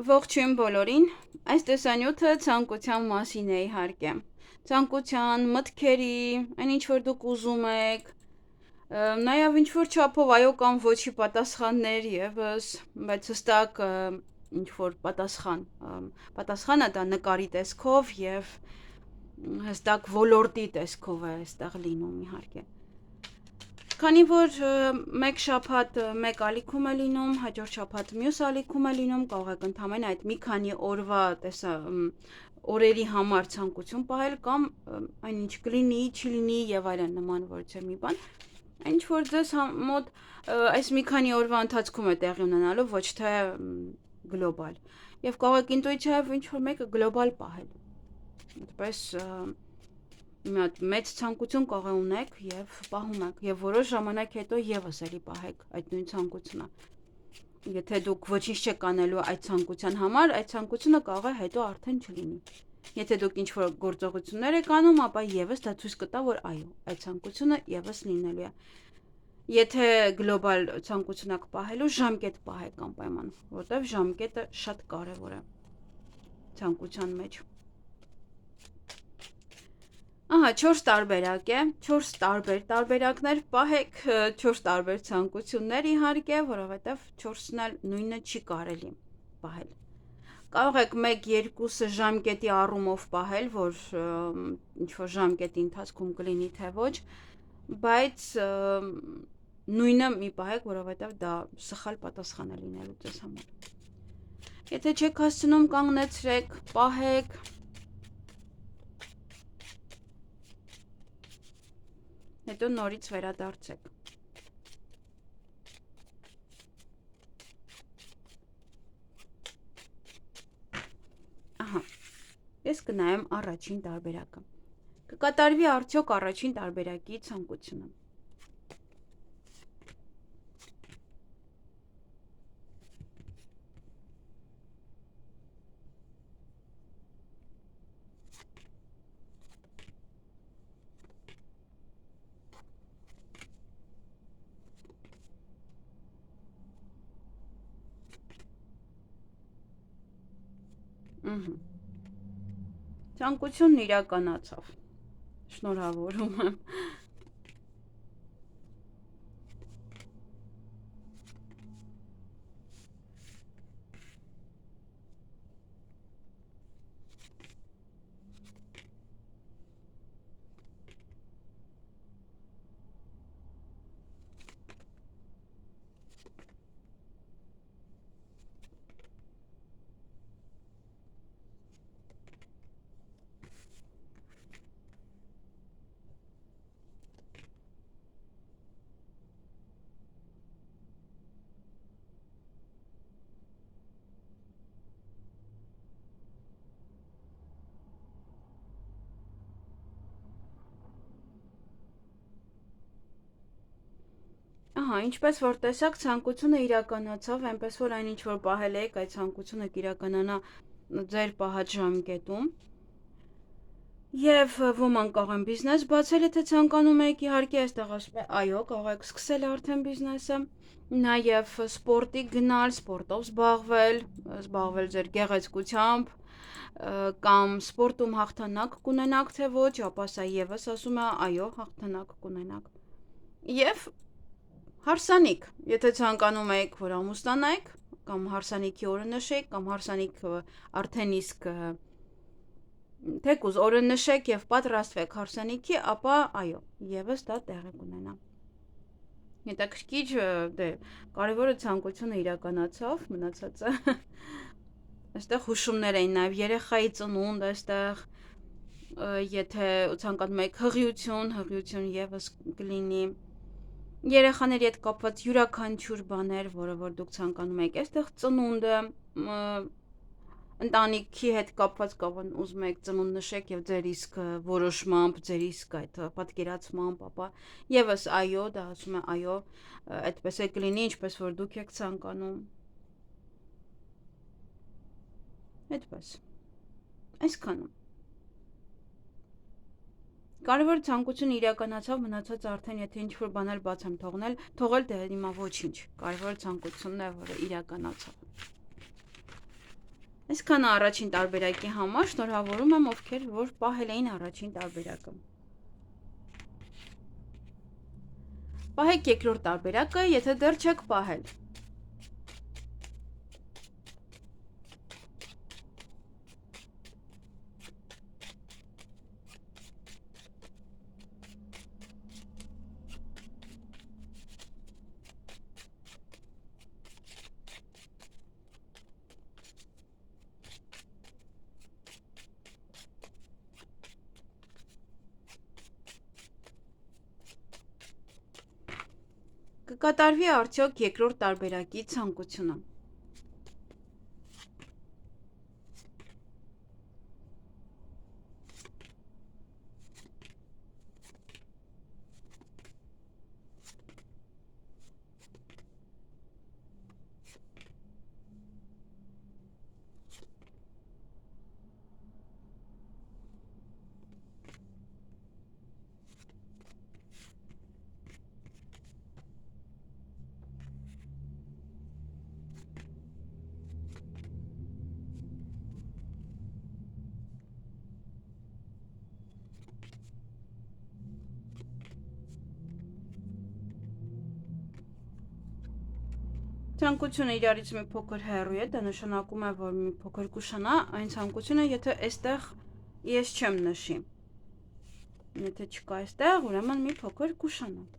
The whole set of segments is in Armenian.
Ողջույն բոլորին, այս տեսանյութը ցանկության մասին է իհարկե, ցանկության, մտքերի, այն ինչ որ դուք ուզում եք, նաև ինչ որ չափով այո կամ ոչի պատասխաններ եւս, բայց հստակ ինչ որ պատասխանը դա նկարի տեսքով եւ հստակ ոլորտի տեսքով է այստեղ լինում իհարկե։ Քանի որ մեկ շաբաթ մեկ ալիքում է լինում, հաջորդ շաբաթ մյուս ալիքում է լինում, կարող եք ընդհանրեն այդ մի քանի օրվա օրերի համար ցանկություն պահել կամ այնինչ կլինի, չլինի եւ այլն նման որևէ մի բան, ինչ որ ձեզ մոտ այս մի քանի օրվա ընթացքում է տեղի ունենալու, ոչ թե գլոբալ։ Եվ կարող եք ինտուիցիայով ինչ որ մեկը գլոբալ պահել։ Այդպես մի հատ մեծ ցանկություն կարող ունեք եւ պահում եք եւ որոշ ժամանակ հետո եւս էլի պահեք այդ նույն ցանկությունը։ Եթե դուք ոչինչ չեք անելու այդ ցանկության համար, այդ ցանկությունը կարող է հետո արդեն չլինի։ Եթե դուք ինչ-որ գործողություններ եք անում, ապա եւս դա ցույց կտա, որ այո, այդ ցանկությունը եւս լինելու է։ Եթե գլոբալ ցանկություն եք պահելու, ժամկետ պահեք անպայման, որտեղ ժամկետը շատ կարեւոր է ցանկության մեջ։ Ահա 4 տարբերակ է, 4 տարբեր տարբերակներ պահեք, 4 տարբեր ցանկություններ իհարկե, որովհետև 4-ն էլ նույնը չի կարելի պահել։ Կարող եք 1-2-ը ժամկետի առումով պահել, որ ինչ-որ ժամկետի ընթացքում կլինի թե ոչ, բայց նույնը մի պահեք, որովհետև դա սխալ պատասխան է լինելու ձեզ համար։ Եթե չեք հասցնում կանգնեցրեք, պահեք, հետո նորից վերադարձեք։ Ահա, ես կնայեմ առաջին տարբերակը։ Կկատարվի արդյոք առաջին տարբերակի ցանկությունը։ Ցանկությունն իրականացավ։ Շնորհավորում եմ։ Ահա, ինչպես որ տեսակ, ցանկությունը իրականացավ, այնպես որ այն ինչ որ պահել եք, այդ ցանկությունը կիրականանա ձեր պահած ժամկետում։ Եվ ոմանք կարող են բիզնես բացել, եթե ցանկանում եք, իհարկե այստեղ ասում է, այո, կարող եք սկսել արդեն բիզնեսը, նաև սպորտի գնալ, սպորտով զբաղվել ձեր գեղեցկությամբ, կամ սպորտում հաղթանակ կունենաք, թե ոչ, ապա սա եւս ասում է, այո, հաղթանակ կունենաք։ Եվ հարսանիք, եթե ցանկանում եք, որ ամուսնանաք, կամ հարսանիքի օրը նշեք, կամ հարսանիքը արդեն իսկ թեկուզ օրը նշեք եւ պատրաստվեք հարսանիքի, ապա այո, եւս դա տեղի կունենա։ Հետաքրքիր, դե, կարևորը ցանկությունը իրականացավ, մնացածը այստեղ հուշումներ էին նաեւ երեխայի ծնունդ, այստեղ եթե ցանկանում եք հղիություն եւս կլինի։ Երեխաների հետ կապված յուրաքանչյուր բաներ, որը որ դուք ցանկանում եք, այստեղ ծնունդը, ընտանիքի հետ կապված կապան ուզում եք ծնունդ նշեք եւ ձեր իսկ որոշմամբ, ձեր իսկ այդ պատկերացմամբ, ապա եւս այո, դա ասում է այո, այդպես է կլինի, ինչպես որ դուք եք ցանկանում։ Այդպես։ Այսքանը։ Կարևոր ցանկությունը իրականացավ, մնացած արդեն եթե ինչ-որ բան էլ բաց եմ թողել դե հիմա ոչինչ։ Կարևոր ցանկությունն է, որը իրականացավ։ Այսքանը առաջին տարբերակի համար շնորհավորում եմ ովքեր որ պահել էին առաջին տարբերակը։ Պահեք երկրորդ տարբերակը, եթե դեռ չեք պահել։ Կկատարվի արդյոք երկրորդ տարբերակի ցանկությունը։ Ցանկությունը իրարից մի փոքր հեռու է, դա նշանակում է, որ մի փոքր կուշանա, այն ցանկությունը, եթե այստեղ ես չեմ նշի։ Եթե չկա այստեղ, ուրեմն մի փոքր կուշանա։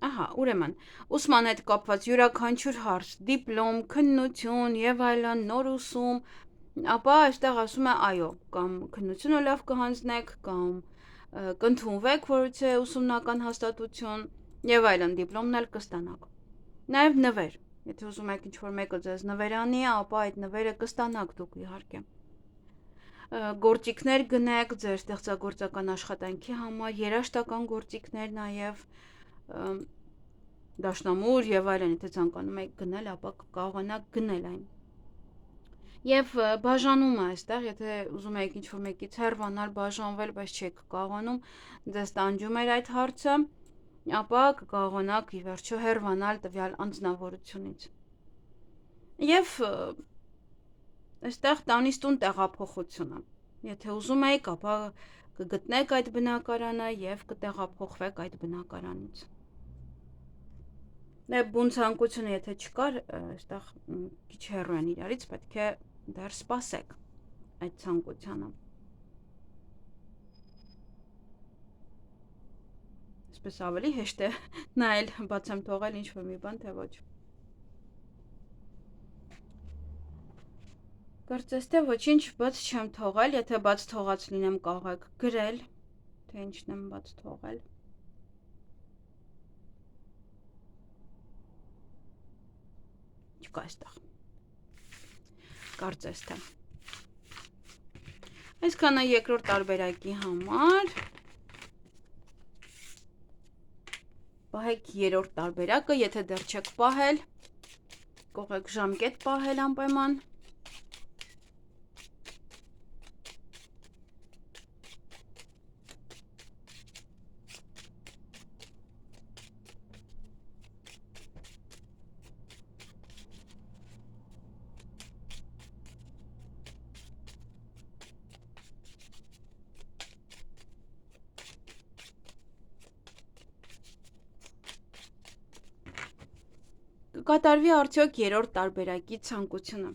Ահա, ուրեմն, ուսման հետ կապված յուրաքանչյուր հարց, դիպլոմ, քննություն եւ այլն, նոր ուսում, ապա այստեղ ասում է այո, կամ քննությունը լավ կհանձնեք, կամ կընդունվեք որևէ ուսումնական հաստատություն եւ այլն, դիպլոմն էլ կստանաք։ Նաեւ նվեր, եթե ուզում եք ինչ-որ մեկը ձեզ նվերանի, ապա այդ նվերը կստանաք դուք իհարկե։ Գործիքներ գնեք ձեր ստեղծագործական աշխատանքի համար, երաժշտական գործիքներ նաեւ դաշնամուր եւ այլն, եթե ցանկանում եք գնել, ապա կկարողանաք գնել այն։ Եվ բաժանումը այստեղ, եթե ուզում եք ինչ-որ մեկից հեռվանալ, բաժանվել, բայց չեք կարողանում, ձեզ տանջում էր այդ հարցը, ապա կկարողանաք ի վերջո հեռվանալ տվյալ անձնավորությունից։ Եվ այստեղ տանիստուն տեղափոխությունը։ Եթե ուզում եք, ապա կգտնեք այդ բնակարանը եւ կտեղափոխվեք այդ բնակարանից։ Բուն ցանկությունը եթե չկար, այստեղ քիչ հեռու են իրարից, պետք է դեռ սպասեք այդ ցանկությանը։ Այսպես ավելի հեշտ է նայել, բաց եմ թողել ինչ-որ մի բան, թե ոչ։ Կարծես թե ոչինչ բաց չեմ թողել, եթե բաց թողած լինեմ, կարող եք գրել, թե ինչն եմ բաց թողել։ Չկա այստեղ։ Կարծես թե։ Այսքանը երկրորդ տարբերակի համար։ Պահեք երրորդ տարբերակը, եթե դեռ չեք պահել, կարող եք ժամկետ պահել անպայման։ Կկատարվի արդյոք երրորդ տարբերակի ցանկությունը։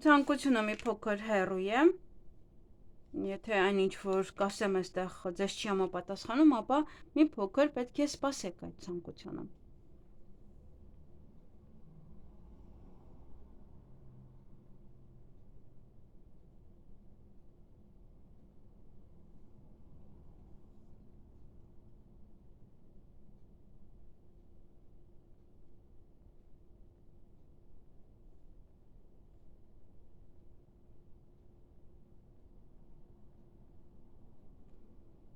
Ցանկությունը մի փոքր հեռու է։ Եթե այն ինչ որ կասեմ այստեղ ձեզ չի համապատասխանում, ապա մի փոքր պետք է սպասեք այդ ցանկությանը։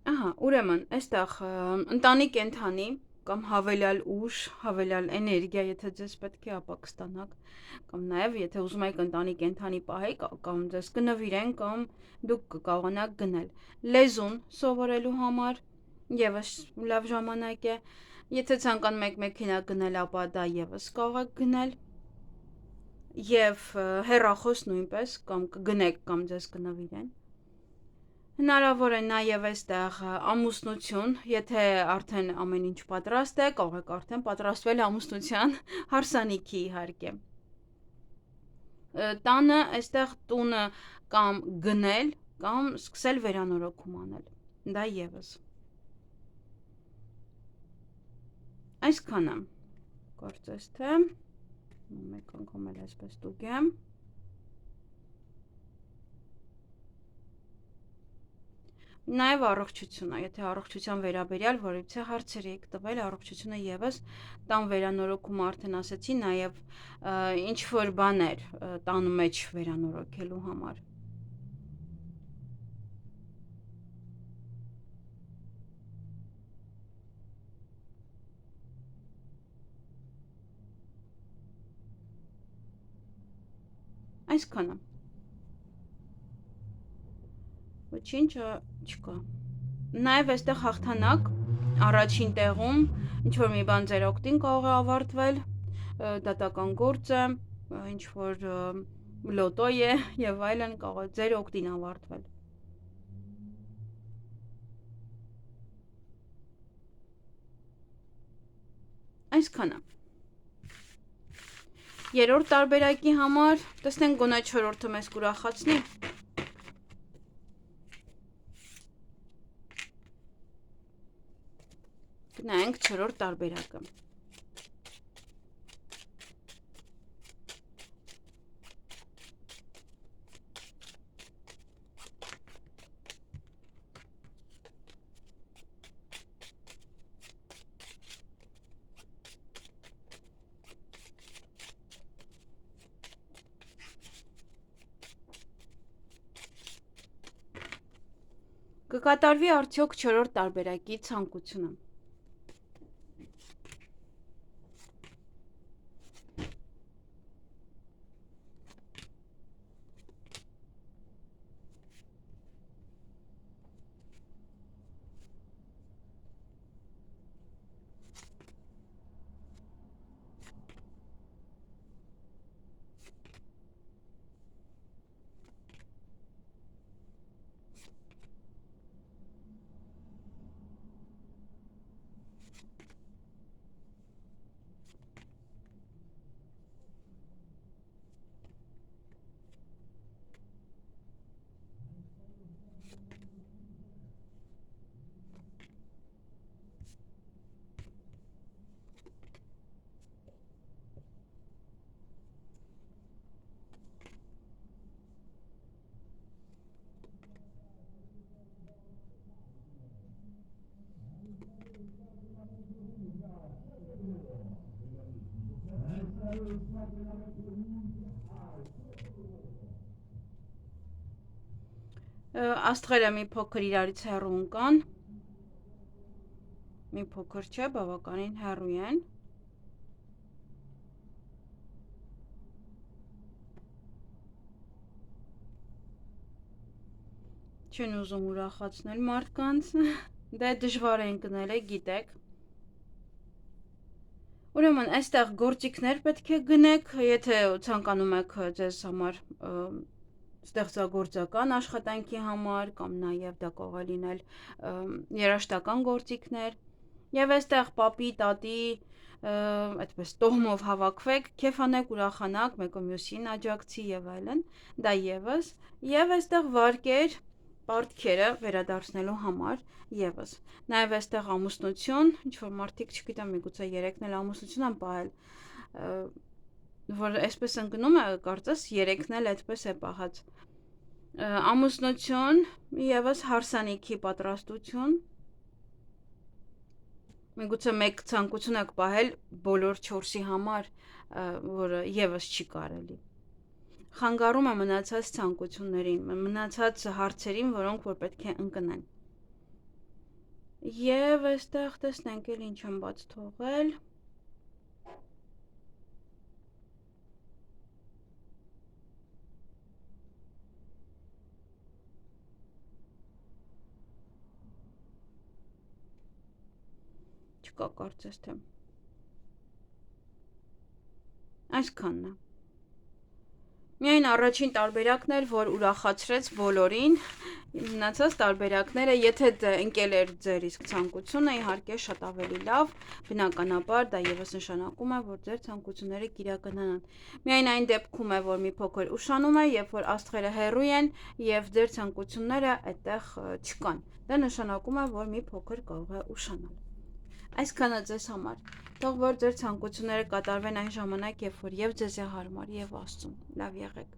Ահա, ուրեմն, այստեղ ընտանի կենդանի կամ հավելյալ ուժ, հավելյալ էներգիա, եթե ձեզ պետք է, ապա կստանաք, կամ նաև եթե ուզում եք ընտանի կենդանի պահեք, կամ ձեզ կնվիրեն, կամ դուք կկարողանաք գնել։ Լեզուն սովորելու համար եւս լավ ժամանակ է։ Եթե ցանկանում եք մեքենա գնել, ապա դա եւս կարող եք գնել։ Եվ հեռախոս նույնպես կամ կգնեք կամ ձեզ կնվիրեն։ Հնարավոր է նաև այստեղ ամուսնություն, եթե արդեն ամեն ինչ պատրաստ է, կարող եք արդեն պատրաստվել ամուսնության հարսանիքի իհարկե։ Տանը այստեղ տունը կամ գնել, կամ սկսել վերանորոգում անել։ Դա եւս։ Այսքանը։ Կարծես թե մեկ անգամ էլ այսպես ստուգեմ։ Նաև առողջությունը, եթե առողջության վերաբերյալ որևիցե հարցեր եք տվել, առողջությունը եւս տան վերանորոգումը արդեն ասեցի, նաև ինչ որ բաներ տան մեջ վերանորոգելու համար։ Այսքանը։ Ոչինչ չկա։ Նաև այստեղ հաղթանակ առաջին տեղում ինչ որ մի բան ձեր օգտին կարող է ավարտվել, դատական գործ է, ինչ որ լոտո է եւ այլն կարող է ձեր օգտին ավարտվել։ Այսքանը։ Երրորդ տարբերակի համար տեսնենք գոնե 4-րդը մեզ կուրախացնի։ Գնանք 4-րդ տարբերակը։ Կկատարվի արդյոք 4-րդ տարբերակի ցանկությունը։ Աստղերը մի փոքր իրարից հեռու ընկան, մի փոքր չէ, բավականին հեռու են։ Չեն ուզում ուրախացնել մարդկանց, դա դժվար է ընկնել է, գիտեք։ Ուրեմն այստեղ գործիքներ պետք է գնեք, եթե ցանկանում եք ձեզ համար ստեղծագործական աշխատանքի համար կամ նաև դա կարող է լինել երաժշտական գործիքներ եւ այստեղ պապի, տատի, այդպես տոհմով հավաքվեք, քեֆանեք, ուրախանաք, մեկը մյուսին աջակցի եւ այլն, դա եւ այստեղ վարկեր պարտքերը վերադարձնելու համար եւս։ Նաեւ այստեղ ամուսնություն, ինչ որ մարդիկ, չգիտեմ, միգուցե երեքն էլ ամուսնություն են պահել, որ այսպես ընկնում է, կարծես երեքն էլ այդպես է պահած։ Ամուսնություն, եւս հարսանիքի պատրաստություն, միգուցե մեկ ցանկություն եք պահել բոլոր 4-ի համար, որը եւս չի կարելի։ Խանգարում է մնացած ցանկություններին, մնացած հարցերին, որոնք որ պետք է ընկնեն։ Եվ այստեղ տեսնենք էլ ինչ եմ բաց թողել։ Չկա կարծես թե։ Այսքանն է։ Միայն առաջին տարբերակն էր, որ ուրախացրեց բոլորին, մնացած տարբերակները, եթե ընկել էր ձեր իսկ ցանկությունը, իհարկե շատ ավելի լավ, բնականաբար դա եւս նշանակում է, որ ձեր ցանկությունները կիրականանան։ Միայն այն դեպքում է, որ մի փոքր ուշանում է, երբ որ աստղերը հեռու են եւ ձեր ցանկությունները այդտեղ չկան։ Դա նշանակում է, որ մի փոքր կարող է ուշանալ։ Այսքանը ձեզ համար։ Թող որ ձեր ցանկությունները կատարվեն այն ժամանակ, երբ որ եւ ձեզ է հարմար, եւ Աստծուն։ Լավ եղեք։